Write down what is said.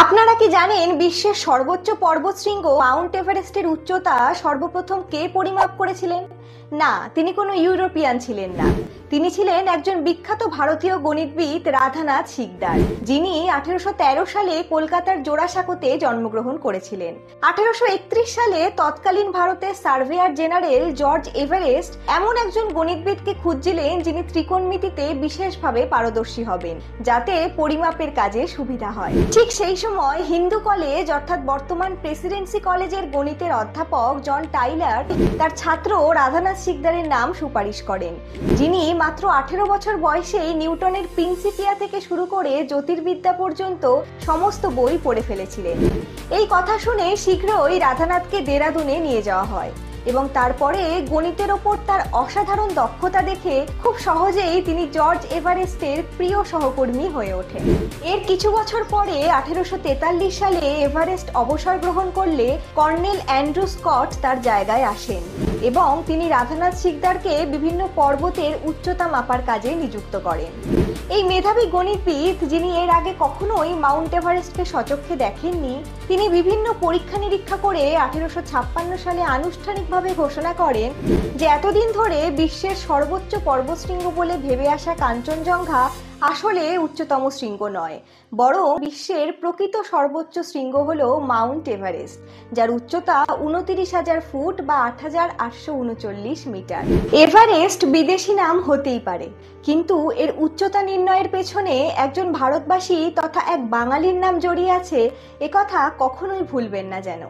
আপনারা কি জানেন বিশ্বের সর্বোচ্চ পর্বতশৃঙ্গ মাউন্ট এভারেস্টের উচ্চতা সর্বপ্রথম কে পরিমাপ করেছিলেন? না, তিনি কোনো ইউরোপিয়ান ছিলেন না। তিনি ছিলেন একজন বিখ্যাত ভারতীয় গণিতবিদ রাধানাথ সিকদার, যিনি 1813 সালে কলকাতার জোড়াসাঁকোতে জন্মগ্রহণ করেছিলেন। 1831 সালে তৎকালীন ভারতের সার্ভেয়ার জেনারেল জর্জ এভারেস্ট এমন একজন গণিতবিদকে খুঁজছিলেন যিনি ত্রিকোণমিতিতে বিশেষভাবে পারদর্শী হবেন, যাতে পরিমাপের কাজে সুবিধা হয়। ঠিক সেই সময় হিন্দু কলেজ অর্থাৎ বর্তমান প্রেসিডেন্সি কলেজের গণিতের অধ্যাপক জন টাইলার তার ছাত্র রাধানাথ সিকদারের নাম সুপারিশ করেন, যিনি মাত্র 18 বছর বয়সেই নিউটনের প্রিন্সিপিয়া থেকে শুরু করে জ্যোতির্বিদ্যা পর্যন্ত সমস্ত বই পড়ে ফেলেছিলেন। এই কথা শুনে শীঘ্রই রাধানাথকে দেরাদুনে নিয়ে যাওয়া হয় এবং তারপরে গণিতের ওপর তার অসাধারণ দক্ষতা দেখে খুব সহজেই তিনি জর্জ এভারেস্টের প্রিয় সহকর্মী হয়ে ওঠেন। এর কিছু বছর পরে 1843 সালে এভারেস্ট অবসর গ্রহণ করলে কর্নেল অ্যান্ড্রু স্কট তার জায়গায় আসেন এবং তিনি রাধানাথ সিকদারকে বিভিন্ন পর্বতের উচ্চতা মাপার কাজে নিযুক্ত করেন। এই মেধাবী গণিতবিদ, যিনি এর আগে কখনোই মাউন্ট এভারেস্টকে সচক্ষে দেখেননি, তিনি বিভিন্ন পরীক্ষা নিরীক্ষা করে 1856 সালে আনুষ্ঠানিকভাবে ঘোষণা করেন যে এতদিন ধরে বিশ্বের সর্বোচ্চ পর্বতশৃঙ্গ বলে ভেবে আসা কাঞ্চনজঙ্ঘা আসলে উচ্চতম শৃঙ্গ নয়, বরং বিশ্বের প্রকৃত সর্বোচ্চ শৃঙ্গ হলো মাউন্ট এভারেস্ট, যার উচ্চতা 29,000 ফুট বা 8,839 মিটার। এভারেস্ট বিদেশি নাম হতেই পারে, কিন্তু এর উচ্চতা নির্ণয়ের পেছনে একজন ভারতবাসী তথা এক বাঙালির নাম জড়িয়ে আছে, একথা কখনোই ভুলবেন না যেন।